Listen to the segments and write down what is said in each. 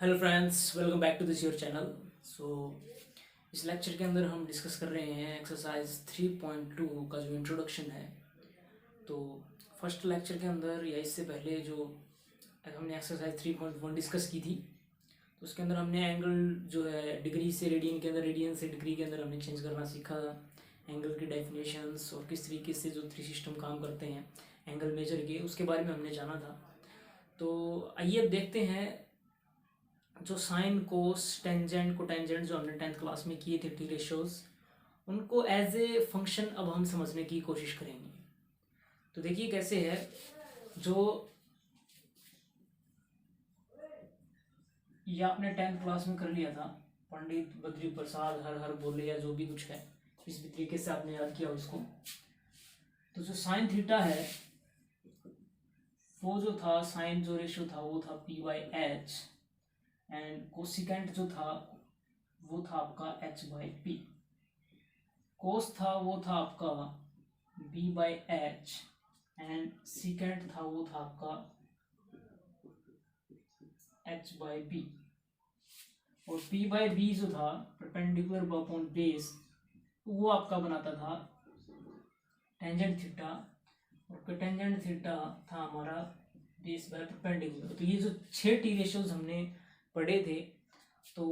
Hello friends, welcome back to this your channel. So इस lecture के अंदर हम डिस्कस कर रहे हैं एक्सरसाइज 3.2 का जो इंट्रोडक्शन है। तो फर्स्ट लेक्चर के अंदर या इससे पहले जो हमने एक्सरसाइज 3.1 डिस्कस की थी, तो उसके अंदर हमने एंगल जो है डिग्री से रेडियन के अंदर, रेडियन से डिग्री के अंदर हमने चेंज करना सीखा। एंगल की डेफिनेशंस और किस तरीके से जो थ्री सिस्टम काम करते हैं एंगल मेजर के, उसके बारे में हमने जाना था। तो आइए अब देखते हैं जो साइन कोस टेंजेंट कोटेंजेंट जो हमने 10th क्लास में किए थे टी रेशियोज, उनको एज ए फंक्शन अब हम समझने की कोशिश करेंगे। तो देखिए कैसे है। जो ये आपने 10th क्लास में कर लिया था, पंडित बद्री प्रसाद हर हर बोले या जो भी कुछ है, इस भी तरीके से आपने याद किया उसको। तो जो साइन थीटा है वो जो था, साइन जो रेशियो था वो था p/h, एंड कोसिकेंट जो था वो था आपका h/p। कोस था वो था आपका b/h, एंड सीकेंट था वो था आपका h/b। और p/b जो था परपेंडिकुलर अपॉन बेस, वो आपका बनाता था टेंजेंट थीटा, और कोटेंजेंट थीटा था हमारा बेस बाय परपेंडिकुलर। तो ये जो 6 टी रेशियोज हमने पढ़े थे, तो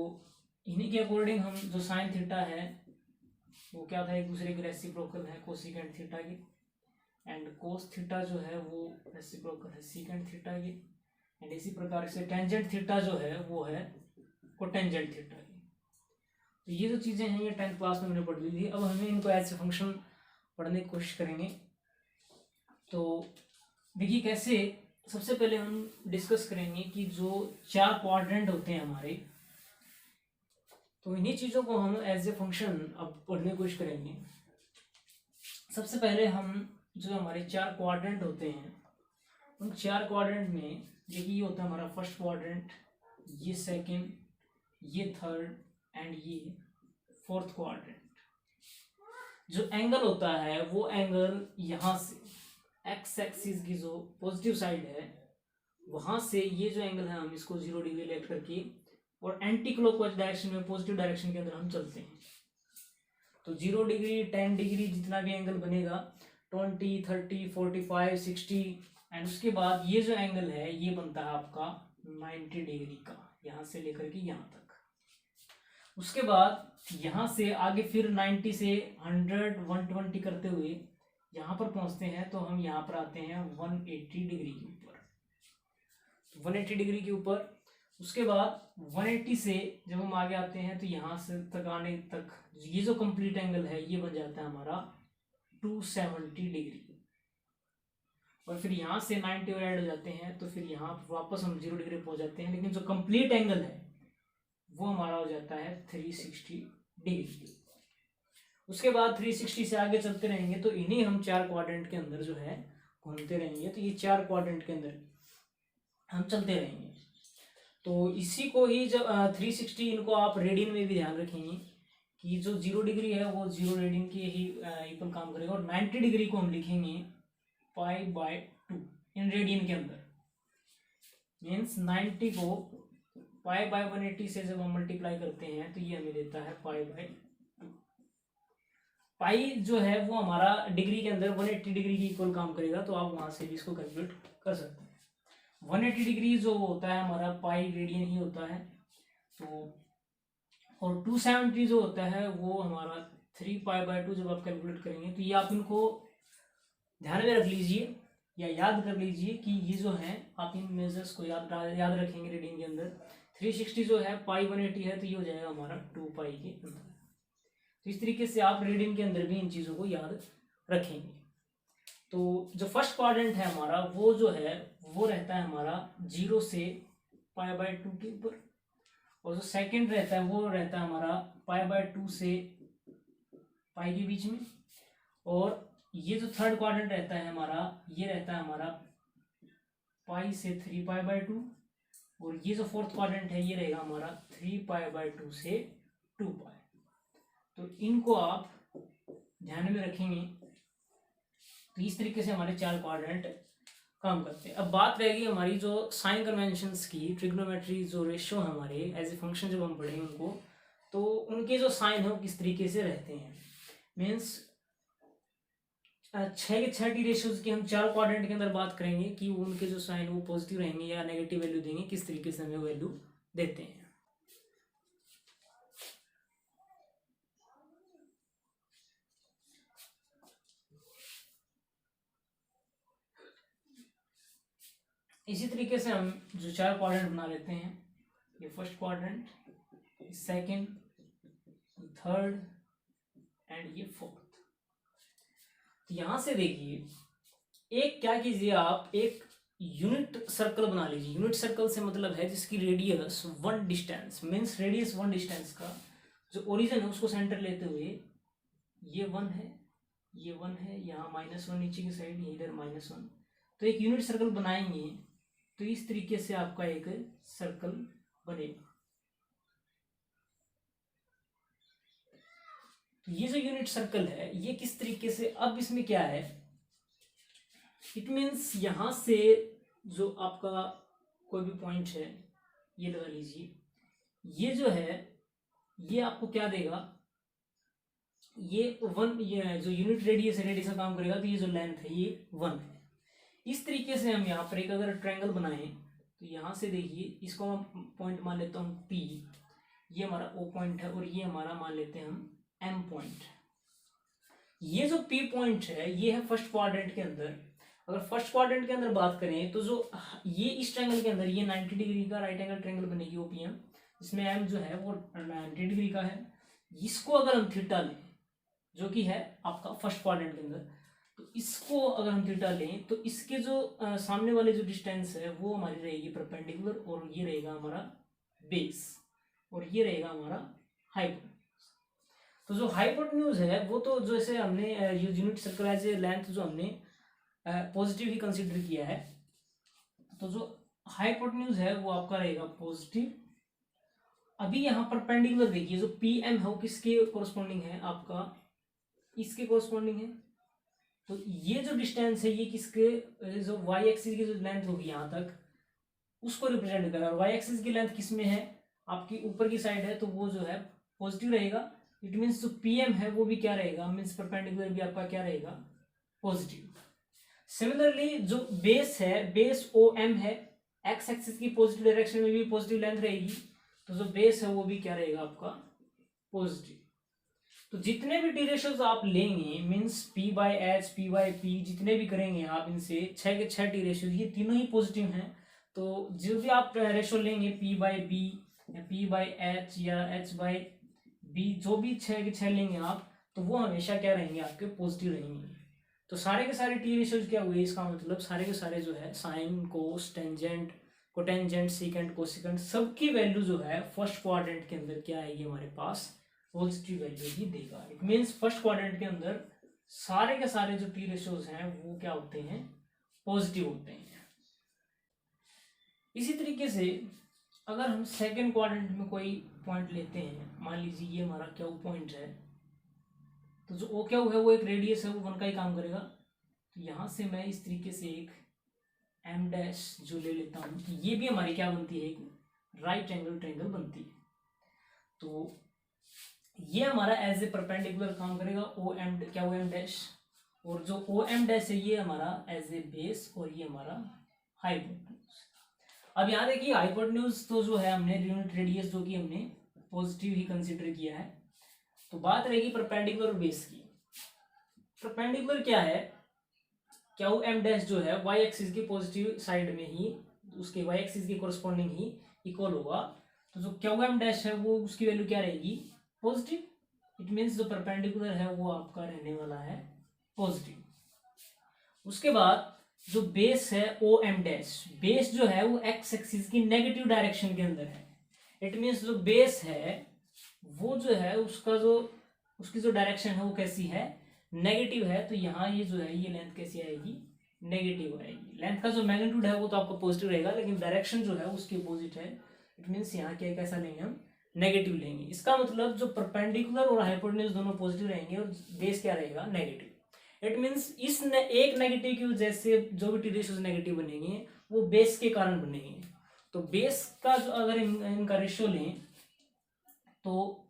इन्हीं के अकॉर्डिंग हम जो साइन थीटा है वो क्या था, एक दूसरे के रेसिप्रोकल है कोसिकेंट थीटा के, एंड कोस थीटा जो है वो रेसिप्रोकल है सीकेंट थीटा के, एंड इसी प्रकार से टेंजेंट थीटा जो है वो है कोटेंजेंट थीटा की। तो ये जो चीज़ें हैं ये 10th क्लास में हमने पढ़ ली थी। अब हमें इनको एज ए फंक्शन पढ़ने की कोशिश करेंगे। तो देखिए कैसे, सबसे पहले हम डिस्कस करेंगे कि जो 4 क्वाड्रेंट होते हैं हमारे, तो इन्हीं चीज़ों को हम एज ए फंक्शन अब पढ़ने की कोशिश करेंगे। सबसे पहले हम जो हमारे 4 क्वाड्रेंट होते हैं, उन 4 क्वाड्रेंट में देखिए ये होता है हमारा फर्स्ट क्वाड्रेंट, ये सेकंड, ये थर्ड, एंड ये फोर्थ क्वाड्रेंट। जो एंगल होता है वो एंगल यहाँ से एक्स एक्सिस की जो पॉजिटिव साइड है वहाँ से ये जो एंगल है हम इसको 0 डिग्री लेट करके और एंटी क्लॉकवाइज डायरेक्शन में, पॉजिटिव डायरेक्शन के अंदर हम चलते हैं। तो 0 डिग्री 10 डिग्री जितना भी एंगल बनेगा, 20 30 45 60, एंड उसके बाद ये जो एंगल है ये बनता है आपका 90 डिग्री का, यहाँ से लेकर के यहाँ तक। उसके बाद यहाँ से आगे फिर 90 से 100 120 करते हुए यहाँ पर पहुँचते हैं, तो हम यहाँ पर आते हैं 180 डिग्री के ऊपर, 180 डिग्री के ऊपर। उसके बाद 180 से जब हम आगे आते हैं तो यहाँ से तक आने तक ये जो कंप्लीट एंगल है ये बन जाता है हमारा 270 डिग्री। और फिर यहाँ से 90 और ऐड हो जाते हैं तो फिर यहाँ वापस हम 0 डिग्री पहुँच जाते हैं, लेकिन जो कंप्लीट एंगल है वो हमारा हो जाता है 360 डिग्री। उसके बाद 360 से आगे चलते रहेंगे तो इन्हीं हम 4 क्वाड्रेंट के अंदर जो है घूमते रहेंगे। तो ये 4 क्वाड्रेंट के अंदर हम चलते रहेंगे। तो इसी को ही जब 360, इनको आप रेडियन में भी ध्यान रखेंगे कि जो 0 डिग्री है वो 0 रेडियन के ही इक्वल काम करेगा, और 90 डिग्री को हम लिखेंगे π/2 इन रेडियन के अंदर। मीन्स 90 को π/180 से जब हम मल्टीप्लाई करते हैं तो ये हमें देता है π/2। पाई जो है वो हमारा डिग्री के अंदर 180 डिग्री की इक्वल काम करेगा, तो आप वहां से भी इसको कैलकुलेट कर सकते हैं। 180 डिग्री जो होता है हमारा पाई रेडियन ही होता है। तो और 270 जो होता है वो हमारा 3π/2 जब आप कैलकुलेट करेंगे, तो ये आप इनको ध्यान में रख लीजिए या याद कर लीजिए कि ये जो है आप इन मेजर्स को याद रखेंगे रेडियन के अंदर। 360 जो है π180 है तो ये हो जाएगा हमारा 2π के अंदर। तो इस तरीके से आप रेडियन के अंदर भी इन चीज़ों को याद रखेंगे। तो जो फर्स्ट क्वाड्रेंट है हमारा वो जो है वो रहता है हमारा 0 से π/2 के ऊपर, और जो सेकंड रहता है वो रहता है हमारा π/2 से पाई के बीच में, और ये जो थर्ड क्वाड्रेंट रहता है हमारा ये रहता है हमारा पाई से 3π/2, और ये जो फोर्थ क्वाड्रेंट है ये रहेगा हमारा 3π/2 से 2π। तो इनको आप ध्यान में रखेंगे। तो इस तरीके से हमारे 4 क्वाड्रेंट काम करते हैं। अब बात रहेगी हमारी जो साइन कन्वेंशंस की, ट्रिग्नोमेट्री जो रेशियो है हमारे एज ए फंक्शन जब हम पढ़ेंगे उनको, तो उनके जो साइन है वो किस तरीके से रहते हैं। मीन्स 6 के 6 टी रेशियोज की हम 4 क्वाड्रेंट के अंदर बात करेंगे कि उनके जो साइन वो पॉजिटिव रहेंगे या नेगेटिव वैल्यू देंगे, किस तरीके से हमें वैल्यू देते हैं। इसी तरीके से हम जो 4 क्वाड्रेंट बना लेते हैं, ये first quadrant, second, third and ये फोर्थ। तो यहां से देखिए, एक क्या कीजिए आप, एक यूनिट सर्कल बना लीजिए। यूनिट सर्कल से मतलब है जिसकी radius 1 distance, means radius 1 distance का जो ओरिजिन है उसको सेंटर लेते हुए, ये 1 है, ये 1 है, यहाँ -1 नीचे की साइड, ये इधर -1, तो एक यूनिट सर्कल बनाएंगे तो इस तरीके से आपका एक सर्कल बनेगा। तो ये जो यूनिट सर्कल है ये किस तरीके से, अब इसमें क्या है, इट मीन्स यहां से जो आपका कोई भी पॉइंट है ये लगा लीजिए, ये जो है ये आपको क्या देगा, ये 1, ये जो यूनिट रेडियस है, रेडियस का काम करेगा, तो ये जो लेंथ है ये 1 है। इस तरीके से हम यहाँ पर एक अगर ट्रायंगल बनाएं तो यहाँ से देखिए, इसको मैं पॉइंट मान लेता हूँ P, ये हमारा O पॉइंट है और ये हमारा मान लेते हैं हम M पॉइंट। ये जो P पॉइंट है ये है फर्स्ट क्वाड्रेंट के अंदर। अगर फर्स्ट क्वाड्रेंट के अंदर बात करें तो जो ये इस ट्रायंगल के अंदर ये 90 डिग्री का राइट एंगल ट्रायंगल बनेगी OPM, इसमें M जो है वो 90 डिग्री का है। इसको अगर हम थीटा लें जो कि है आपका फर्स्ट क्वाड्रेंट के अंदर, तो इसको अगर हम थीटा लें तो इसके जो सामने वाले जो डिस्टेंस है वो हमारी रहेगी परपेंडिकुलर, और ये रहेगा हमारा बेस, और ये रहेगा हमारा हाइपोटेन्यूज। तो जो हाइपोटेन्यूज है वो तो जैसे हमने unit circle as a length जो हमने पॉजिटिव ही कंसीडर किया है, तो जो हाइपोटेन्यूज है वो आपका रहेगा पॉजिटिव। अभी यहाँ परपेंडिकुलर देखिए, जो PM है वो किसके कोरस्पॉन्डिंग है, आपका इसके कोरस्पॉन्डिंग है। तो ये जो डिस्टेंस है ये किसके, जो y एक्सिस की जो लेंथ होगी यहाँ तक उसको रिप्रेजेंट करेगा, और y एक्सिस की लेंथ किस में है, आपकी ऊपर की साइड है, तो वो जो है पॉजिटिव रहेगा। इट मीन्स जो PM है वो भी क्या रहेगा, मीन्स परपेंडिकुलर भी आपका क्या रहेगा, पॉजिटिव। सिमिलरली जो बेस है, बेस OM है, x एक्सिस की पॉजिटिव डायरेक्शन में भी पॉजिटिव लेंथ रहेगी, तो जो बेस है वो भी क्या रहेगा आपका पॉजिटिव। तो जितने भी टी रेशियोज आप लेंगे, मीन्स P/H, P/P जितने भी करेंगे आप, इनसे 6 के 6 टी रेशियोज ये तीनों ही पॉजिटिव हैं। तो जो भी आप रेशियो लेंगे P/B या P/H या H/B, जो भी 6 के 6 लेंगे आप, तो वो हमेशा क्या रहेंगे, आपके पॉजिटिव रहेंगे। तो सारे के सारे टी रेशियोज क्या हुए, इसका मतलब सारे के सारे जो है साइन, कोस, टेंजेंट, कोटेंजेंट, सीकेंट, कोसिकेंट, सबकी वैल्यू जो है फर्स्ट क्वाड्रेंट के अंदर क्या आएगी हमारे पास, पॉजिटिव वैल्यू ही देगा। इट मीन्स फर्स्ट क्वाड्रेंट के अंदर सारे के सारे जो टी रेशियोज हैं वो क्या होते हैं, पॉजिटिव होते हैं। इसी तरीके से अगर हम सेकंड क्वाड्रेंट में कोई पॉइंट लेते हैं, मान लीजिए ये हमारा क्या पॉइंट है, तो जो ओ क्या है वो एक रेडियस है, वो 1 का ही काम करेगा। तो यहाँ से मैं इस तरीके से एक M' जो ले लेता हूँ, तो ये भी हमारी क्या बनती है, एक राइट एंगल ट्रायंगल बनती है। तो ये हमारा एज ए परपेंडिकुलर काम करेगा, OM क्या OM', और जो OM' है ये हमारा एज ए बेस, और ये हमारा हाइपोटेन्यूज। अब यहाँ देखिए हाइपोटेन्यूज तो जो है हमने यूनिट रेडियस जो कि हमने पॉजिटिव ही कंसीडर किया है। तो बात रहेगी परपेंडिकुलर और बेस की। परपेंडिकुलर क्या है, क्या OM' जो है y एक्सिस की पॉजिटिव साइड में ही, उसके y एक्सिस के कोरस्पॉन्डिंग ही इक्वल होगा। तो जो क्या OM' है वो उसकी वैल्यू क्या रहेगी, पॉजिटिव। इट मीन्स जो परपेंडिकुलर है वो आपका रहने वाला है पॉजिटिव। उसके बाद जो बेस है OM', बेस जो है वो x एक्सिस की नेगेटिव डायरेक्शन के अंदर है। इट मीन्स जो बेस है वो जो है उसकी जो डायरेक्शन है वो कैसी है, नेगेटिव है। तो यहाँ ये जो है ये लेंथ कैसी आएगी, नेगेटिव आएगी। लेंथ का जो मैग्नीट्यूड है वो तो आपका पॉजिटिव रहेगा, लेकिन डायरेक्शन जो है उसकी अपोजिट है। इट मीन्स यहाँ क्या कैसा लेंगे हम, नेगेटिव लेंगे। इसका मतलब जो परपेंडिकुलर और हाइपोटेन्यूज दोनों पॉजिटिव रहेंगे और बेस क्या रहेगा, नेगेटिव। इट मीन्स एक नेगेटिव की वजह से जो भी टी रेशियोज नेगेटिव बनेंगे वो बेस के कारण बनेंगे। तो बेस का जो अगर इनका रेशियो लें तो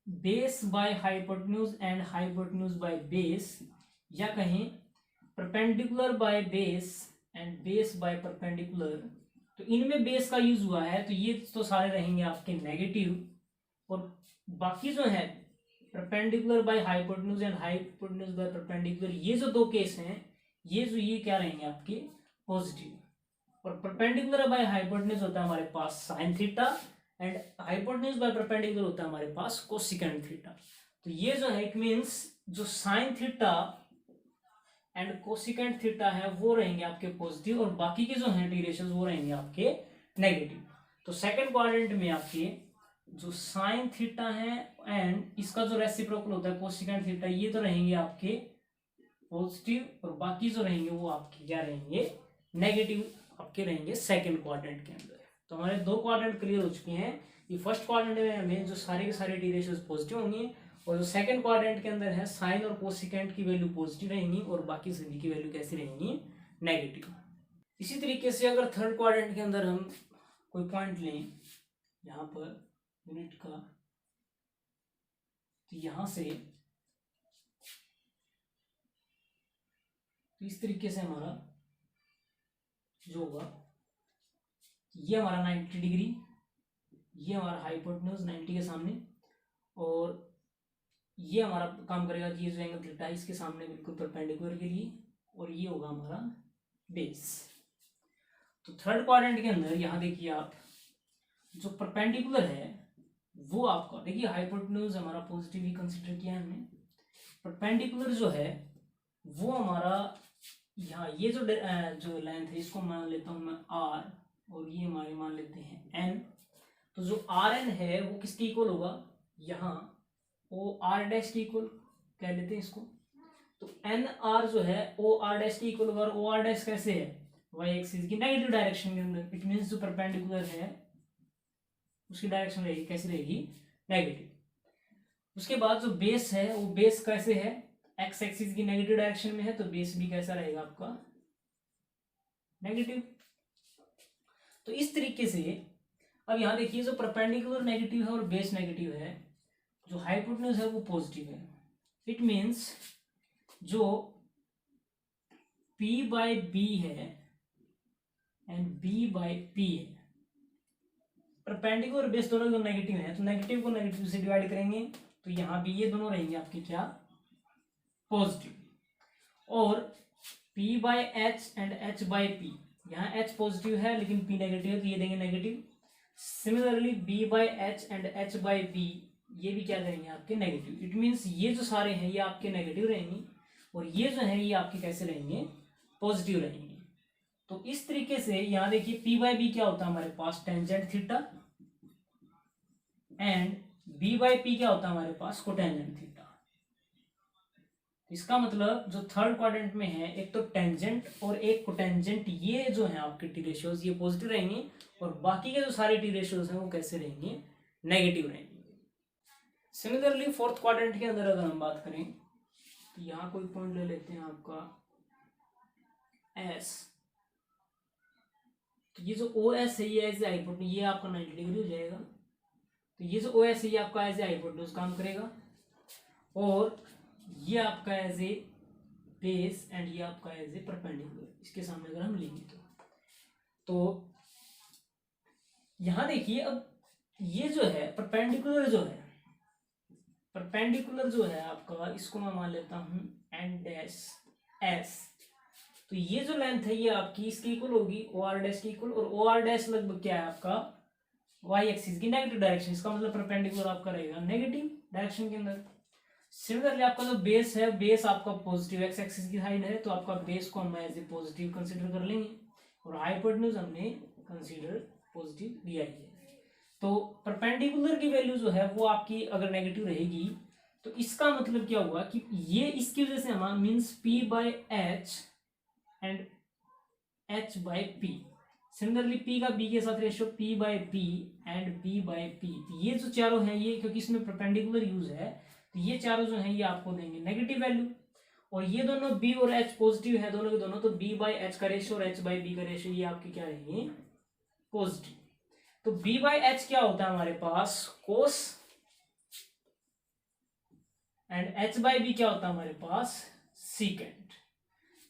base by hypotenuse and hypotenuse by base, या कहें perpendicular by base and base by perpendicular, तो इनमें बेस का यूज हुआ है तो ये तो सारे रहेंगे आपके नेगेटिव, और बाकी जो है perpendicular by hypotenuse and hypotenuse by perpendicular, ये जो दो केस हैं ये क्या रहेंगे आपके पॉजिटिव। और परपेंडिकुलर बाय हाइपोटेन्यूज होता है हमारे पास sine theta and hypotenuse by perpendicular होता है हमारे पास कोसेकेंट थीटा। तो ये जो है इट मींस जो sign theta and cosecant theta है वो रहेंगे आपके पॉजिटिव, और बाकी के जो हैं टी रेशियोज वो रहेंगे आपके नेगेटिव। तो सेकंड क्वाड्रेंट में आपके जो साइन थीटा है एंड इसका जो रेसिप्रोकल होता है कोसेकेंट थीटा, ये तो रहेंगे आपके पॉजिटिव, और बाकी जो रहेंगे वो आपके क्या रहेंगे नेगेटिव आपके रहेंगे सेकंड क्वाड्रेंट के अंदर। तो हमारे दो क्वाड्रेंट क्लियर हो चुके हैं। ये फर्स्ट क्वाड्रेंट में हमें जो सारे के सारे टी रेशियोज पॉजिटिव होंगे, और जो सेकंड क्वाड्रेंट के अंदर है साइन और कोसेकेंट की वैल्यू पॉजिटिव रहेंगी और बाकी सभी की वैल्यू कैसी रहेंगी नेगेटिव। इसी तरीके से अगर थर्ड क्वाड्रेंट के अंदर हम कोई पॉइंट लें यहाँ पर यूनिट का, तो यहाँ से तो इस तरीके से हमारा जो होगा ये हमारा 90 डिग्री, ये हमारा हाइपोटेन्यूज 90 के सामने, और ये हमारा काम करेगा कि ये जो एंगल थीटा है इसके सामने बिल्कुल परपेंडिकुलर के लिए, और ये होगा हमारा बेस। तो थर्ड क्वाड्रेंट के अंदर यहाँ देखिए आप जो परपेंडिकुलर है वो आपका देखिए हाइपोटेन्यूज हमारा पॉजिटिव ही कंसिडर किया है हमने, परपेंडिकुलर जो है वो हमारा यहाँ ये जो लेंथ है इसको मान लेता हूँ मैं आर, और ये हमारे मान लेते हैं एन। तो जो आर एन है वो किसके इक्वल होगा, यहाँ ओ आर डैश के इक्वल कह लेते हैं इसको। तो एन आर जो है ओ आर डैश के इक्वल होगा, और ओ आर डैश कैसे है वाई एक्सिस की नेगेटिव डायरेक्शन के अंदर। इट मीन्स जो परपेंडिकुलर है उसकी डायरेक्शन रहेगी कैसी रहेगी नेगेटिव। उसके बाद जो बेस है वो बेस कैसे है एक्स एक्सिस की नेगेटिव डायरेक्शन में है, तो बेस भी कैसा रहेगा आपका नेगेटिव। तो इस तरीके से अब यहाँ देखिए जो परपेंडिकुलर नेगेटिव है और बेस नेगेटिव है, जो हाइपोटेन्यूज है वो पॉजिटिव है। इट मीन्स जो P बाय B है एंड B बाय P है, परपेंडिकुलर बेस दोनों जो नेगेटिव है तो नेगेटिव को नेगेटिव से डिवाइड करेंगे, तो यहाँ भी ये दोनों रहेंगे आपके क्या पॉजिटिव। और P by H and H by P, यहाँ H पॉजिटिव है लेकिन P नेगेटिव है तो ये देंगे negative. Similarly B by H and H by B ये भी क्या करेंगे आपके नेगेटिव। इट मीन्स ये जो सारे हैं ये आपके नेगेटिव रहेंगे, और ये जो है ये आपके कैसे रहेंगे पॉजिटिव रहेंगे। तो इस तरीके से यहाँ देखिए P बाय B क्या होता है हमारे पास tangent theta, and B by P क्या होता है हमारे पास कोटेंजेंट थीटा। इसका मतलब जो थर्ड क्वाड्रेंट में है एक तो टेंजेंट और एक कोटेंजेंट, ये जो है आपके टी रेशियोज ये पॉजिटिव रहेंगे, और बाकी के जो सारे टी रेशियोज हैं वो कैसे रहेंगे नेगेटिव रहेंगे। सिमिलरली फोर्थ क्वाड्रेंट के अंदर अगर हम बात करें तो यहाँ कोई पॉइंट ले लेते हैं आपका S, तो ये जो OS है ये एज ए हाइपोटेन्यूज ये आपका 90 डिग्री हो जाएगा। तो ये जो OS है ये आपका एज ए हाइपोटेन्यूज काम करेगा, और ये आपका एज ए बेस एंड ये आपका एज ए परपेंडिकुलर इसके सामने अगर हम लेंगे तो यहां देखिए अब ये जो है परपेंडिकुलर जो है आपका इसको मैं मान लेता हूं एन डैश एस। तो ये जो लेंथ है ये आपकी इसकी इक्वल होगी ओ आर डैश की इक्वल, और ओ आर डैश लगभग क्या है आपका वाई एक्सिस की नेगेटिव डायरेक्शन, इसका मतलब परपेंडिकुलर आपका रहेगा नेगेटिव डायरेक्शन के अंदर। सिमिलरली आपका जो बेस है बेस आपका पॉजिटिव एक्स एक्सिस की साइड है, तो आपका बेस को हम एज ए पॉजिटिव कंसीडर कर लेंगे, और हाइपोटेन्यूज हमने कंसीडर पॉजिटिव लिया है। तो परपेंडिकुलर की वैल्यू जो है वो आपकी अगर नेगेटिव रहेगी तो इसका मतलब क्या हुआ कि ये इसकी वजह से हमारा means P by H and H by P। Similarly P का B के साथ ratio P by B and B by P, ये जो चारों हैं ये क्योंकि इसमें परपेंडिकुलर यूज है तो ये चारों जो हैं ये आपको देंगे नेगेटिव वैल्यू। और ये दोनों b और h पॉजिटिव है दोनों के दोनों, तो b बाई एच का रेशियो और h बाई b का रेशियो ये आपके क्या रहेंगे, पॉजिटिव। तो b बाई एच क्या होता है हमारे पास, कोस, एंड h बाई b क्या होता है हमारे पास, सीकेंट।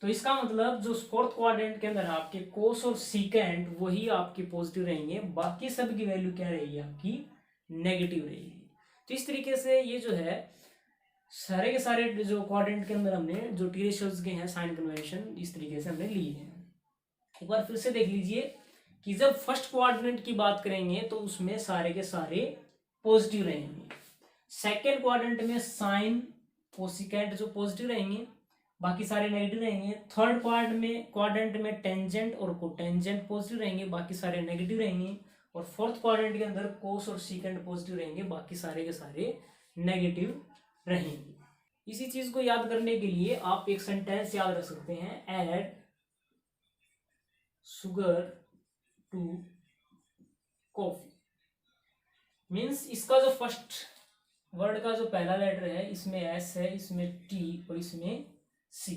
तो इसका मतलब जो फोर्थ क्वाड्रेंट के अंदर आपके कोस और सीकेंट वही आपके पॉजिटिव रहेंगे, बाकी सब की वैल्यू क्या रहेगी, आपकी नेगेटिव रहेगी। तो इस तरीके से ये जो है सारे के सारे जो क्वाड्रेंट के अंदर हमने जो टी रेशियोज के हैं साइन कन्वेंशन इस तरीके से हमने लिए हैं। एक बार फिर से देख लीजिए कि जब फर्स्ट क्वाड्रेंट की बात करेंगे तो उसमें सारे के सारे पॉजिटिव रहेंगे, सेकेंड क्वाड्रेंट में साइन कोसिकेंट जो पॉजिटिव रहेंगे, बाकी सारे नेगेटिव रहेंगे। थर्ड क्वाड्रेंट में टेंजेंट और कोटेंजेंट पॉजिटिव रहेंगे, बाकी सारे नेगेटिव रहेंगे। और फोर्थ क्वाड्रेंट के अंदर कोस और सीकेंट पॉजिटिव रहेंगे, बाकी सारे के सारे नेगेटिव रहेंगे। इसी चीज को याद करने के लिए आप एक सेंटेंस याद रख सकते हैं, add sugar to coffee. Means इसका जो फर्स्ट वर्ड का जो पहला लेटर है इसमें एस है, इसमें टी और इसमें सी।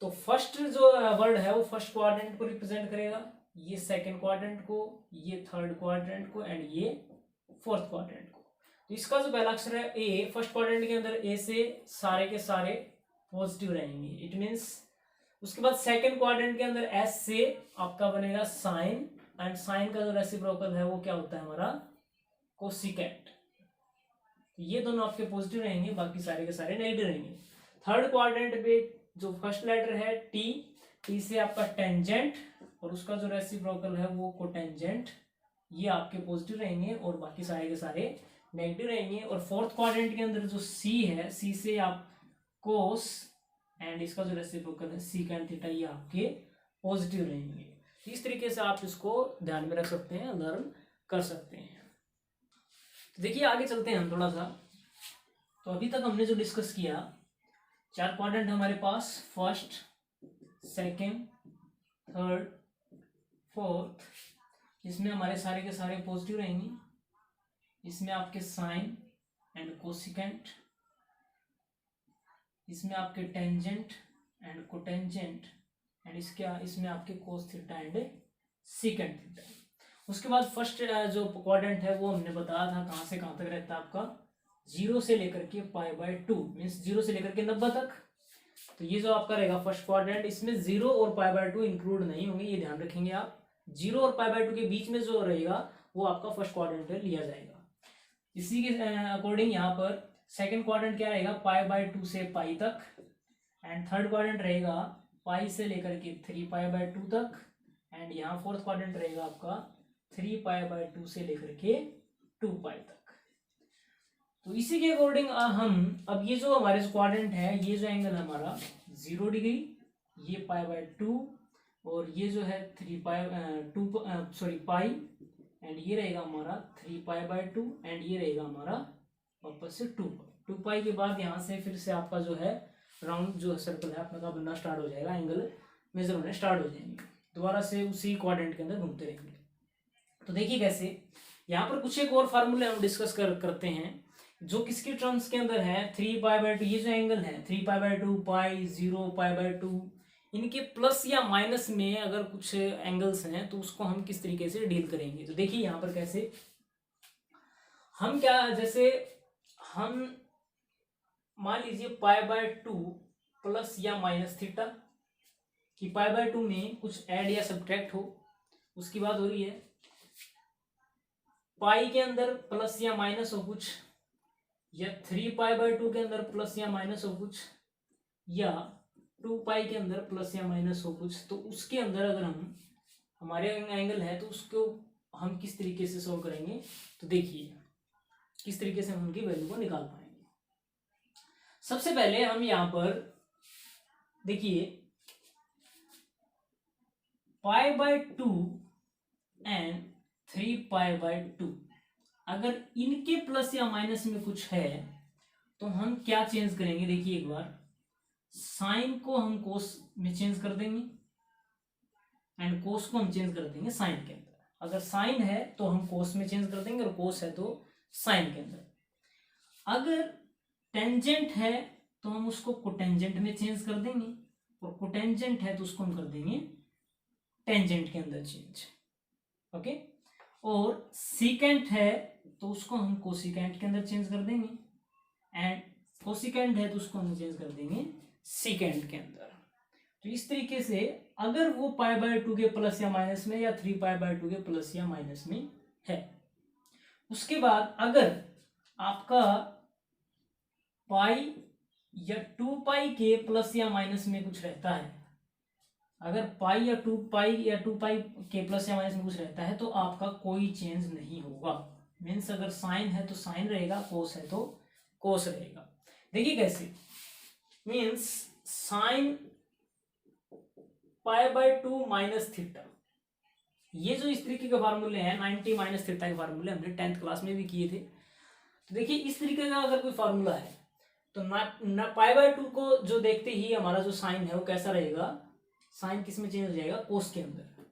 तो फर्स्ट जो वर्ड है वो फर्स्ट क्वाड्रेंट को रिप्रेजेंट करेगा, ये सेकंड क्वाड्रेंट को, ये थर्ड क्वाड्रेंट को एंड ये फोर्थ क्वाड्रेंट को। तो इसका जो पहला अक्षर है ए, फर्स्ट क्वाड्रेंट के अंदर ए से सारे के सारे पॉजिटिव रहेंगे, इट मीन्स। उसके बाद सेकंड क्वाड्रेंट के अंदर एस से आपका बनेगा साइन, एंड साइन का जो रेसिप्रोकल है वो क्या होता है हमारा, कोसिकेंट। ये दोनों आपके पॉजिटिव रहेंगे, बाकी सारे के सारे नेगेटिव रहेंगे। थर्ड क्वाड्रेंट पे जो फर्स्ट लेटर है टी, टी से आपका टेंजेंट और उसका जो रेसिप्रोकल है वो कोटेंजेंट, ये आपके पॉजिटिव रहेंगे और बाकी सारे के सारे नेगेटिव रहेंगे। और फोर्थ क्वाड्रेंट के अंदर जो सी है, सी से आप कोस एंड इसका जो रेसिप्रोकल है सीकेंट थीटा, ये आपके पॉजिटिव रहेंगे। इस तरीके से आप इसको ध्यान में रख सकते हैं, लर्न कर सकते हैं। तो देखिए आगे चलते हैं हम थोड़ा सा। तो अभी तक हमने जो डिस्कस किया, चार क्वाड्रेंट हमारे पास, फर्स्ट, सेकंड, थर्ड, फोर्थ, इसमें हमारे सारे के सारे पॉजिटिव रहेंगे। इसमें आपके साइन एंड कोसिकेंट, इसमें आपके टेंजेंट एंड कोटेंजेंट, एंड इसमें आपके cos theta and secant theta. उसके बाद फर्स्ट जो क्वाड्रेंट है वो हमने बताया था कहाँ से कहाँ तक रहता है आपका, 0 से लेकर के π/2, मीन्स 0 से लेकर के 90 तक। तो ये जो आपका रहेगा फर्स्ट क्वाड्रेंट, इसमें 0 और π/2 इंक्लूड नहीं होंगे, ये ध्यान रखेंगे आप। 0 और π/2 के बीच में जो रहेगा वो आपका फर्स्ट क्वाड्रेंट लिया जाएगा। इसी के अकॉर्डिंग यहाँ पर सेकंड क्वाड्रेंट क्या रहेगा, π/2 से पाई तक, एंड थर्ड क्वाड्रेंट रहेगा पाई से लेकर के 3π/2 तक, एंड यहाँ फोर्थ क्वाड्रेंट रहेगा आपका 3π/2 से लेकर के 2π तक। तो इसी के अकॉर्डिंग हम अब ये जो हमारे क्वाड्रेंट है, ये जो एंगल है हमारा 0 डिग्री, ये π/2, और ये जो है पाई, एंड ये रहेगा हमारा 3π/2, एंड ये रहेगा हमारा वापस से 2π के बाद यहाँ से फिर से आपका जो है राउंड जो सर्कल है अपना का बनना स्टार्ट हो जाएगा, एंगल मेजर होने स्टार्ट हो जाएंगे, दोबारा से उसी क्वाड्रेंट के अंदर घूमते रहेंगे। तो देखिए कैसे, यहाँ पर कुछ एक और फार्मूले हम डिस्कस करते हैं जो किसके टर्म्स के अंदर है, 3π/2, ये जो एंगल है 3π/2, पाई, 0, π/2, इनके प्लस या माइनस में अगर कुछ एंगल्स हैं तो उसको हम किस तरीके से डील करेंगे। तो देखिए यहाँ पर कैसे हम जैसे हम मान लीजिए π/2 प्लस या माइनस थीटा, कि π/2 में कुछ ऐड या सब्ट्रैक्ट हो, उसकी बात हो रही है। पाई के अंदर प्लस या माइनस हो कुछ, या 3π/2 के अंदर प्लस या माइनस हो कुछ, या 2π के अंदर प्लस या माइनस हो कुछ, तो उसके अंदर अगर हम हमारे एंगल है तो उसको हम किस तरीके से सोल्व करेंगे। तो देखिए किस तरीके से हम उनकी वैल्यू को निकाल पाएंगे। सबसे पहले हम यहाँ पर देखिए π/2 एंड 3π/2, अगर इनके प्लस या माइनस में कुछ है तो हम क्या चेंज करेंगे। देखिए एक बार साइन को हम कोस में चेंज कर देंगे, एंड कोस को हम चेंज कर देंगे साइन के अंदर। अगर साइन है तो हम कोस में चेंज कर देंगे, और कोस है तो साइन के अंदर। अगर टेंजेंट है तो हम उसको कोटेंजेंट में चेंज कर देंगे, और कोटेंजेंट है तो उसको हम कर देंगे टेंजेंट के अंदर चेंज। ओके, और सीकेंट है तो उसको हम कोसिकेंट के अंदर चेंज कर देंगे, एंड कोसिकेंट है तो उसको हम चेंज कर देंगे सीकेंट के अंदर। तो इस तरीके से अगर वो π/2 के प्लस या माइनस में या 3π/2 के प्लस या माइनस में है। उसके बाद अगर आपका पाई या 2π के प्लस या माइनस में कुछ रहता है, अगर पाई या 2π के प्लस या माइनस में कुछ रहता है तो आपका कोई चेंज नहीं होगा। मीन्स अगर साइन है तो साइन रहेगा, कोस है तो कोस रहेगा। देखिए कैसे, मीन्स साइन π/2 माइनस थीटा, ये जो इस तरीके के फार्मूले हैं 90 माइनस थीटा के फार्मूले हमने 10th क्लास में भी किए थे। तो देखिए इस तरीके का अगर कोई फार्मूला है तो ना π/2 को जो देखते ही हमारा जो साइन है वो कैसा रहेगा, साइन किस में चेंज हो जाएगा, कोस के अंदर,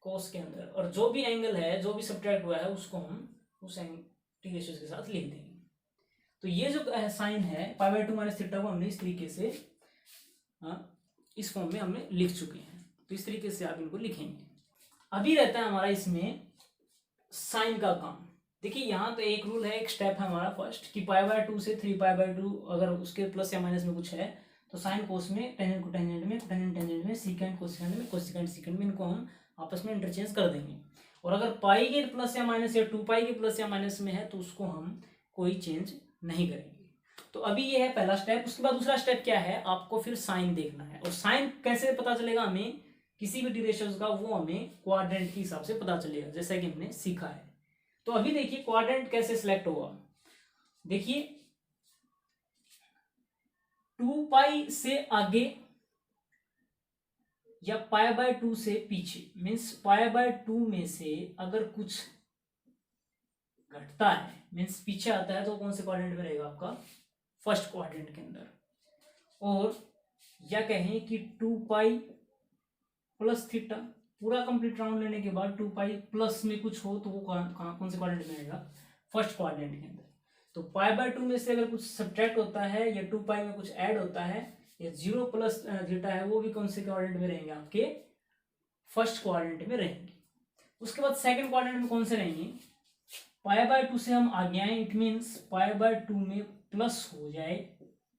कोस के अंदर। और जो भी एंगल है, जो भी सब्ट्रैक्ट हुआ है उसको हम उस एंगल रेशियो के साथ लिख देंगे। तो ये जो साइन है π/2 माइनस थीटा को हमने इस तरीके से इस फॉर्म में हमने लिख चुके हैं। तो इस तरीके से आप इनको लिखेंगे। अभी रहता है हमारा इसमें साइन का काम। देखिए यहाँ तो एक रूल है, एक स्टेप है हमारा फर्स्ट कि π/2 से 3π/2 अगर उसके प्लस या माइनस में कुछ है तो साइन कोस में, टेंजेंट कोटेंजेंट में, कोटेंजेंट टेंजेंट में, सीकेंट कोसेकेंट में, कोसेकेंट सीकेंट में, इनको हम आपस में इंटरचेंज कर देंगे। और अगर पाई के प्लस या माइनस या 2π के प्लस या माइनस में है तो उसको हम कोई चेंज नहीं करेंगे। तो अभी ये है पहला स्टेप। उसके बाद दूसरा स्टेप क्या है, आपको फिर साइन देखना है। और साइन कैसे पता चलेगा हमें, किसी भी रेशियोज का, वो हमें क्वाड्रेंट के हिसाब से पता चलेगा, जैसा कि हमने सीखा है। तो अभी देखिए क्वाड्रेंट कैसे सिलेक्ट होगा। देखिए 2π से आगे या π/2 से पीछे, मीन्स π/2 में से अगर कुछ घटता है, मीन्स पीछे आता है, तो कौन से क्वाड्रेंट में रहेगा, आपका फर्स्ट क्वाड्रेंट के अंदर। और या कहें कि 2π प्लस थीटा, पूरा कंप्लीट राउंड लेने के बाद 2π प्लस में कुछ हो तो वो कौन से क्वाड्रेंट में आएगा, फर्स्ट क्वाड्रेंट के अंदर। तो π/2 में से अगर कुछ सब्ट्रैक्ट होता है या 2π में कुछ ऐड होता है या 0 प्लस थीटा है, वो भी कौन से क्वाड्रेंट में रहेंगे, आपके फर्स्ट क्वाड्रेंट में रहेंगे। उसके बाद सेकंड क्वाड्रेंट में कौन से रहेंगे, π/2 से हम आगे आए, इट मीन्स π/2 में प्लस हो जाए,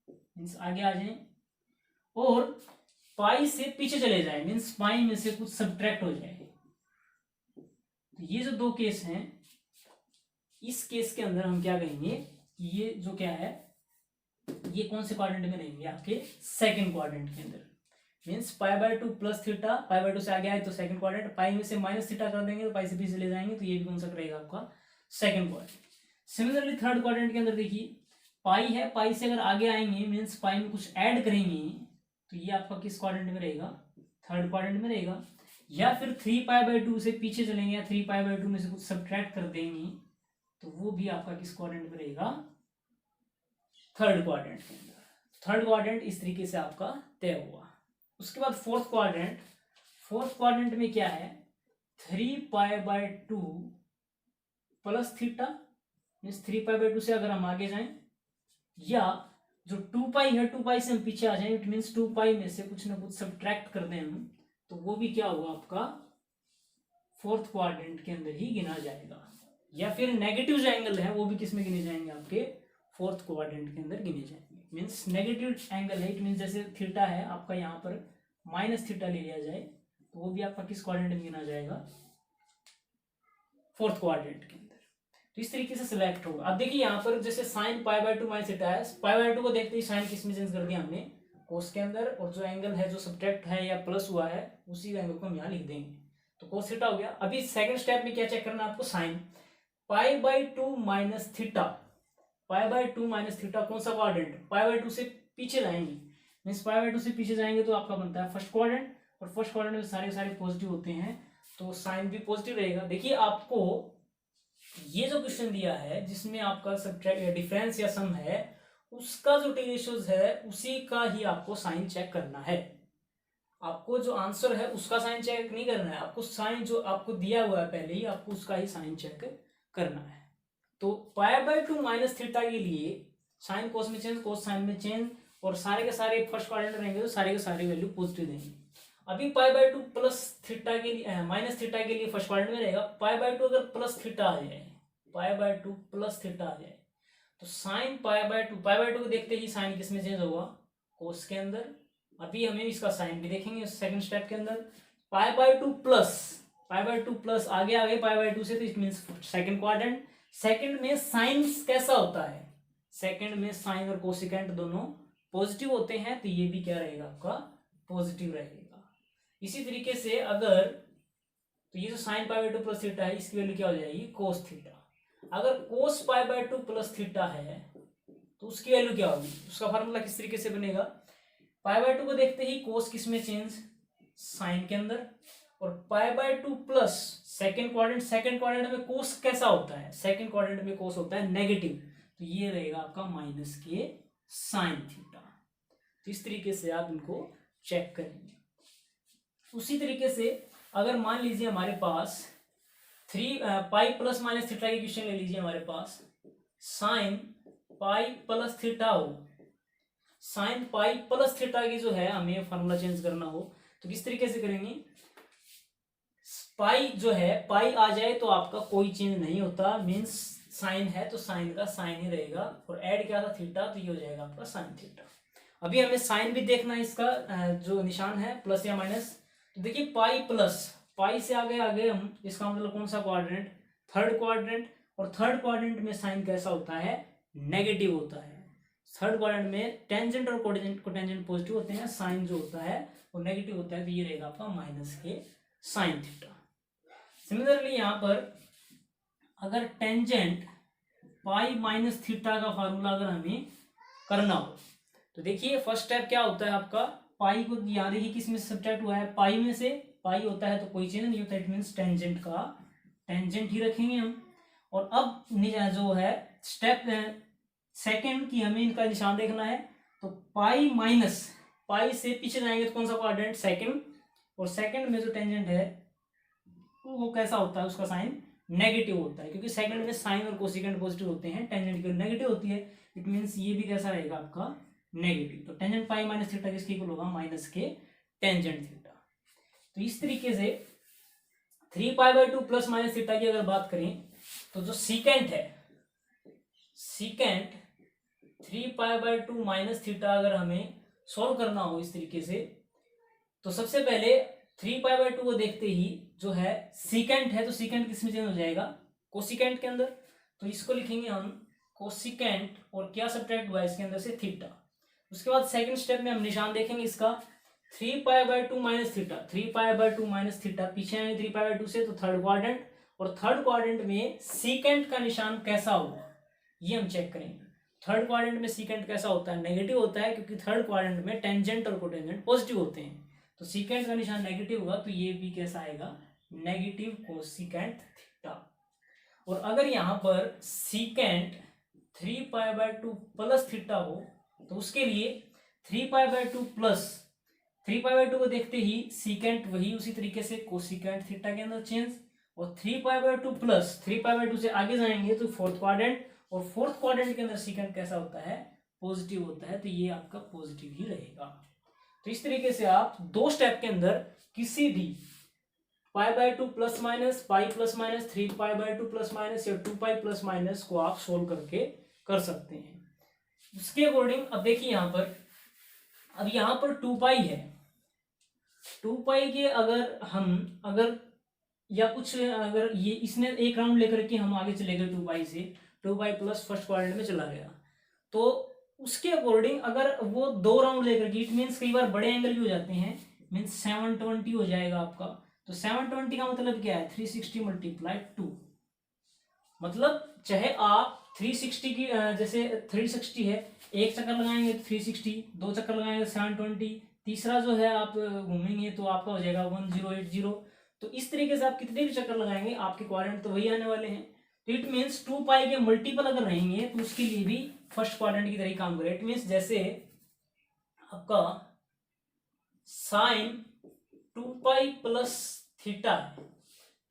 मीन्स आगे आ जाए, और पाई से पीछे चले जाए, मीन्स पाई में से कुछ सब्ट्रैक्ट हो जाए। तो ये जो दो केस हैं, इस केस के अंदर हम क्या कहेंगे कि ये जो क्या है, ये कौन से क्वाड्रेंट में रहेंगे, आपके सेकंड क्वाड्रेंट के अंदर। मीन्स π/2 प्लस थीटा, π/2 से आगे आए तो सेकंड क्वाड्रेंट, पाई में से माइनस थीटा कर देंगे तो पाई से पीछे ले जाएंगे, तो ये भी कौन सा रहेगा, आपका second quadrant. Similarly third quadrant के अंदर देखिए पाई है, पाई से अगर आगे आएंगे मीन्स पाई में कुछ ऐड करेंगे तो ये आपका किस क्वाड्रेंट में रहेगा, थर्ड क्वाड्रेंट में रहेगा। या फिर 3π/2 से पीछे चलेंगे या 3π/2 में से कुछ सब्ट्रैक्ट कर देंगे तो वो भी आपका किस क्वाड्रेंट में रहेगा, थर्ड क्वाड्रेंट के अंदर। थर्ड क्वाड्रेंट इस तरीके से आपका तय हुआ। उसके बाद फोर्थ क्वाड्रेंट, फोर्थ क्वाड्रेंट में क्या है, 3π/2 प्लस थीटा, मीन्स 3π/2 से अगर हम आगे जाएं, या जो 2π है 2π से हम पीछे आ जाएं, इट मीन्स 2π में से कुछ ना कुछ सब्ट्रैक्ट कर दें हम, तो वो भी क्या होगा, आपका फोर्थ क्वाड्रेंट के अंदर ही गिना जाएगा। या फिर नेगेटिव जो एंगल है वो भी किस में गिने जाएंगे, आपके फोर्थ क्वाड्रेंट के अंदर गिने जाएंगे। मीन्स नेगेटिव एंगल है, इट मीन्स जैसे थीटा है आपका, यहाँ पर माइनस थीटा ले लिया जाए तो वो भी आपका किस क्वाड्रेंट में गिना जाएगा, फोर्थ क्वाड्रेंट के अंदर। तो इस तरीके से सिलेक्ट होगा। अब देखिए यहाँ पर जैसे साइन π/2 माइनस थीटा है, π/2 को देखते ही साइन किस में चेंज कर दिया हमने, कोस के अंदर, और जो एंगल है जो सब्ट्रैक्ट है या प्लस हुआ है उसी एंगल को हम यहाँ लिख देंगे, तो कोस थीटा हो गया। अभी सेकंड स्टेप में क्या चेक करना है आपको, sine π/2 minus theta, π/2 minus theta कौन सा क्वाड्रेंट, π/2 से पीछे जाएंगे, मीन्स π/2 से पीछे जाएंगे तो आपका बनता है फर्स्ट क्वाड्रेंट, और फर्स्ट क्वाड्रेंट में सारे सारे पॉजिटिव होते हैं तो साइन भी पॉजिटिव रहेगा। देखिए आपको ये जो क्वेश्चन दिया है जिसमें आपका सब्ट्रैक्ट डिफरेंस या सम है, उसका जो टी रेशियोज है उसी का ही आपको साइन चेक करना है। आपको जो आंसर है उसका साइन चेक नहीं करना है, आपको साइन जो आपको दिया हुआ है पहले ही, आपको उसका ही साइन चेक करना है। तो π/2 माइनस थीटा के लिए साइन कोस में चेंज, कोस साइन में चेंज, और सारे के सारे फर्स्ट क्वाड्रेंट रहेंगे तो सारे के सारे वैल्यू पॉजिटिव देंगे। अभी π/2 प्लस थीटा के लिए माइनस थीटा के लिए फर्स्ट क्वाड्रेंट में रहेगा। π/2 अगर प्लस थीटा आ जाए, π/2 प्लस थीटा आ जाए तो साइन π/2 को देखते ही साइन किस में चेंज होगा, कोस के अंदर। अभी हमें इसका साइन भी देखेंगे सेकंड स्टेप के अंदर। π/2 प्लस आगे आ गए π/2 से, तो it means second quadrant. Second में साइन कैसा होता है, सेकंड में साइन और कोसिकेंट दोनों पॉजिटिव होते हैं, तो ये भी क्या रहेगा आपका पॉजिटिव रहेगा। इसी तरीके से अगर तो ये जो साइन π/2 प्लस थीटा है इसकी वैल्यू क्या हो जाएगी, कोस थीटा। अगर कोस π/2 प्लस थीटा है तो उसकी वैल्यू क्या होगी, उसका फार्मूला किस तरीके से बनेगा, π/2 को देखते ही कोस किस में चेंज, साइन के अंदर, और π/2 प्लस सेकंड क्वाड्रेंट में कोस कैसा होता है, सेकंड क्वाड्रेंट में कोस होता है नेगेटिव, तो ये रहेगा आपका माइनस के साइन थीटा। तो इस तरीके से आप इनको चेक करेंगे। उसी तरीके से अगर मान लीजिए हमारे पास पाई प्लस माइनस थीटा की क्वेश्चन ले लीजिए हमारे पास, साइन पाई प्लस थीटा हो, साइन पाई प्लस थीटा की जो है हमें फॉर्मूला चेंज करना हो तो किस तरीके से करेंगे, पाई जो है पाई आ जाए तो आपका कोई चेंज नहीं होता, मीन्स साइन है तो साइन का साइन ही रहेगा, और ऐड क्या था थीटा, तो ये हो जाएगा आपका साइन थीटा। अभी हमें साइन भी देखना है इसका जो निशान है प्लस या माइनस। तो देखिए पाई प्लस, पाई से आगे हम, इसका मतलब कौन सा क्वाड्रेंट, थर्ड क्वाड्रेंट, और थर्ड क्वाड्रेंट में साइन कैसा होता है, नेगेटिव होता है। थर्ड क्वाड्रेंट में टेंजेंट और कोटेंजेंट पॉजिटिव होते हैं, साइन जो होता है वो नेगेटिव होता है, तो ये रहेगा आपका माइनस के साइन थीटा। सिमिलरली यहाँ पर अगर टेंजेंट पाई माइनस थीटा का फार्मूला अगर हमें करना हो तो देखिए फर्स्ट स्टेप क्या होता है आपका, पाई को यहाँ देखिए किस में सब्ट्रैक्ट हुआ है, पाई में से, पाई होता है तो कोई चेंज नहीं होता, इट मीन्स टेंजेंट का टेंजेंट ही रखेंगे हम। और अब जो है स्टेप सेकंड की हमें इनका निशान देखना है, तो पाई माइनस, पाई से पीछे जाएंगे तो कौन सा क्वाड्रेंट, सेकंड, और सेकंड में जो टेंजेंट है वो कैसा होता है, उसका साइन नेगेटिव होता है, क्योंकि सेकंड में साइन और कोसिकेंट पॉजिटिव होते हैं, टेंजेंट की नेगेटिव होती है, इट मीन्स ये भी कैसा रहेगा आपका नेगेटिव। तो टेंजेंट पाई माइनस थीटा किसके इक्वल होगा, माइनस के टेंजेंट थीटा। तो इस तरीके से 3π/2 प्लस माइनस थीटा की अगर बात करें तो जो सीकेंट है, सीकेंट 3π/2 माइनस थीटा अगर हमें सॉल्व करना हो इस तरीके से, तो सबसे पहले 3π/2 को देखते ही जो है सीकेंट है तो सीकेंट किस में चेंज हो जाएगा, कोसिकेंट के अंदर, तो इसको लिखेंगे हम कोसिकेंट, और क्या सब्ट्रैक्ट हुआ है इसके अंदर से, थीटा। उसके बाद सेकंड स्टेप में हम निशान देखेंगे इसका 3π/2 माइनस थीटा, 3π/2 माइनस थीटा, पीछे आएंगे 3π/2 से तो थर्ड क्वाड्रेंट, और थर्ड क्वाड्रेंट में सीकेंट का निशान कैसा होगा ये हम चेक करेंगे। थर्ड क्वाड्रेंट में सीकेंट कैसा होता है, नेगेटिव होता है, क्योंकि थर्ड क्वाड्रेंट में टेंजेंट और कोटेंजेंट पॉजिटिव होते हैं, तो सीकेंट का निशान नेगेटिव होगा, तो ये भी कैसा आएगा, नेगेटिव कोसिकेंट थीटा। और अगर यहाँ पर सीकेंट 3π/2 प्लस थीटा हो तो उसके लिए 3π/2 प्लस, 3π/2 को देखते ही सीकेंट वही उसी तरीके से कोसिकेंट थीटा के अंदर चेंज, और 3π/2 प्लस 3π/2 से आगे जाएंगे तो फोर्थ क्वाड्रेंट, और फोर्थ क्वाड्रेंट के अंदर सीकेंट कैसा होता है, पॉजिटिव होता है, तो ये आपका पॉजिटिव ही रहेगा। तो इस तरीके से आप दो स्टेप के अंदर किसी भी π/2 plus minus, pi plus minus, 3π/2 plus minus या 2π प्लस माइनस को आप सोल्व करके कर सकते हैं। उसके अकॉर्डिंग अब देखिए यहाँ पर, अब यहाँ पर 2π है, 2π के अगर या कुछ अगर ये इसने एक राउंड लेकर के हम आगे चले गए 2π से, 2π प्लस फर्स्ट क्वाड्रेंट में चला गया, तो उसके अकॉर्डिंग अगर वो 2 राउंड लेकर के, इट मीन्स कई बार बड़े एंगल भी हो जाते हैं, मीन्स 720 हो जाएगा आपका, तो 720 का मतलब क्या है, 360 × 2, मतलब चाहे आप 360 की जैसे 360 है, एक चक्कर लगाएंगे तो 360, 2 चक्कर लगाएंगे तो 720, तीसरा जो है आप घूमेंगे तो आपका हो जाएगा 1080। तो इस तरीके से आप कितने भी चक्कर लगाएंगे आपके क्वाड्रेंट तो वही आने वाले हैं। तो इट मीन्स 2π के मल्टीपल अगर रहेंगे तो उसके लिए भी फर्स्ट क्वाड्रेंट की तरह ही काम करें। इट मीन्स जैसे आपका साइन 2π प्लस थीटा है,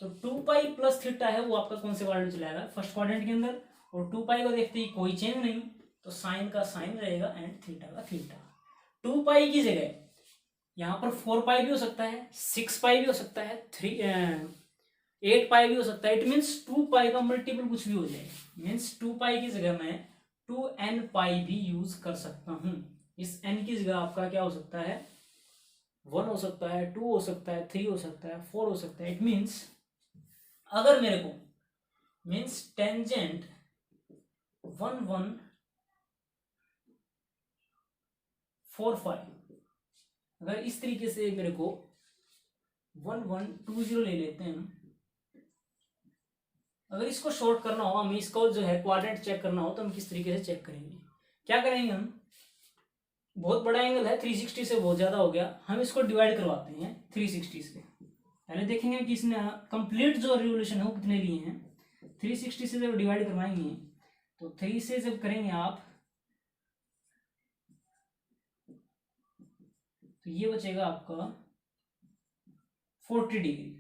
तो 2π प्लस थीटा है वो आपका कौन से क्वाड्रेंट चलाएगा, फर्स्ट क्वाड्रेंट के अंदर, और 2π को देखते ही कोई चेंज नहीं, तो साइन का साइन रहेगा एंड थीटा का थीटा। 2 पाई की जगह यहाँ पर 4 पाई भी हो सकता है, 6 पाई भी हो सकता है, 8 पाई भी हो सकता है। इट मीन्स 2 पाई का मल्टीपल कुछ भी हो जाएगा। मीन्स 2 पाई की जगह मैं 2n पाई भी यूज कर सकता हूँ। इस n की जगह आपका क्या हो सकता है, 1 हो सकता है, 2 हो सकता है, 3 हो सकता है, 4 हो सकता है। इट मीन्स अगर मेरे को मीन्स टेंजेंट 1 1 4 5, अगर इस तरीके से मेरे को 1 1 2 0 ले लेते हैं हम। अगर इसको शॉर्ट करना हो, हमें इसको जो है क्वाड्रेंट चेक करना हो, तो हम किस तरीके से चेक करेंगे, क्या करेंगे हम, बहुत बड़ा एंगल है, 360 से बहुत ज्यादा हो गया, हम इसको डिवाइड करवाते हैं 360 से। पहले देखेंगे कि इसने कंप्लीट जो रिवोल्यूशन है वो कितने लिए हैं। 360 से जब डिवाइड करवाएंगे तो 3 से जब करेंगे आप तो ये बचेगा आपका 40 डिग्री।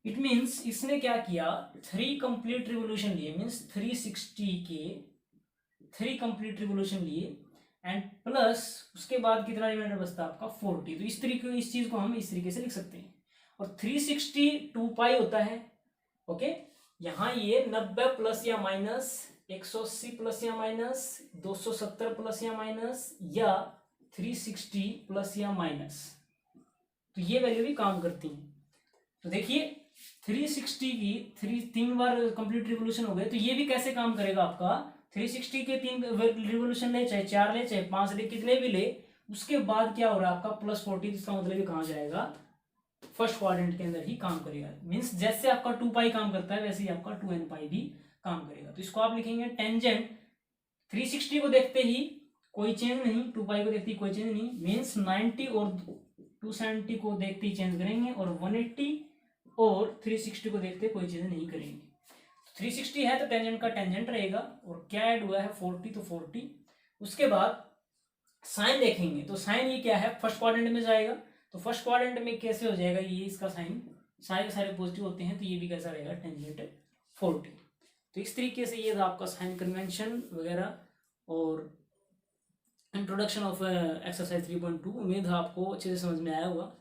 इट मीन्स इसने क्या किया, 3 कंप्लीट रिवोल्यूशन लिए, मीन्स 360 के 3 कंप्लीट रिवोल्यूशन लिए एंड प्लस उसके बाद कितना रिमाइंडर बचता है आपका 40। तो इस तरीके इस चीज को हम इस तरीके से लिख सकते हैं। और 360 2 पाई होता है। ओके, यहाँ ये 90 प्लस या माइनस, 180 प्लस या माइनस, 270 प्लस या माइनस, या 360 प्लस या माइनस, तो ये वैल्यू भी काम करती है। तो देखिए 360 की 3 बार कंप्लीट रिवोल्यूशन हो गए, तो ये भी कैसे काम करेगा आपका, 360 के 3 रिवोल्यूशन ले, चाहे 4 ले, चाहे 5 ले, कितने भी ले, उसके बाद क्या हो रहा है आपका प्लस 40, इसका मतलब ये कहाँ जाएगा, फर्स्ट क्वाड्रेंट के अंदर ही काम करेगा। मीन्स जैसे आपका 2 पाई काम करता है वैसे ही आपका 2n पाई भी काम करेगा। तो इसको आप लिखेंगे टेंजेंट 360 को देखते ही कोई चेंज नहीं, 2 पाई को देखते ही कोई चेंज नहीं, मीन्स 90 और 270 को देखते ही चेंज करेंगे, और 180 और 360 को देखते कोई चेंज नहीं करेंगे। तो 360 है तो टेंजेंट का टेंजेंट रहेगा, और क्या ऐड हुआ है 40, तो 40। उसके बाद साइन देखेंगे, तो साइन ये क्या है, फर्स्ट क्वाड्रेंट में जाएगा, तो फर्स्ट क्वाड्रेंट में कैसे हो जाएगा, ये इसका साइन सारे सारे पॉजिटिव होते हैं, तो ये भी कैसा रहेगा, टेंजेंट 40। तो इस तरीके से ये था आपका साइन कन्वेंशन वगैरह और इंट्रोडक्शन ऑफ एक्सरसाइज 3.2। उम्मीद है आपको अच्छे से समझ में आया होगा।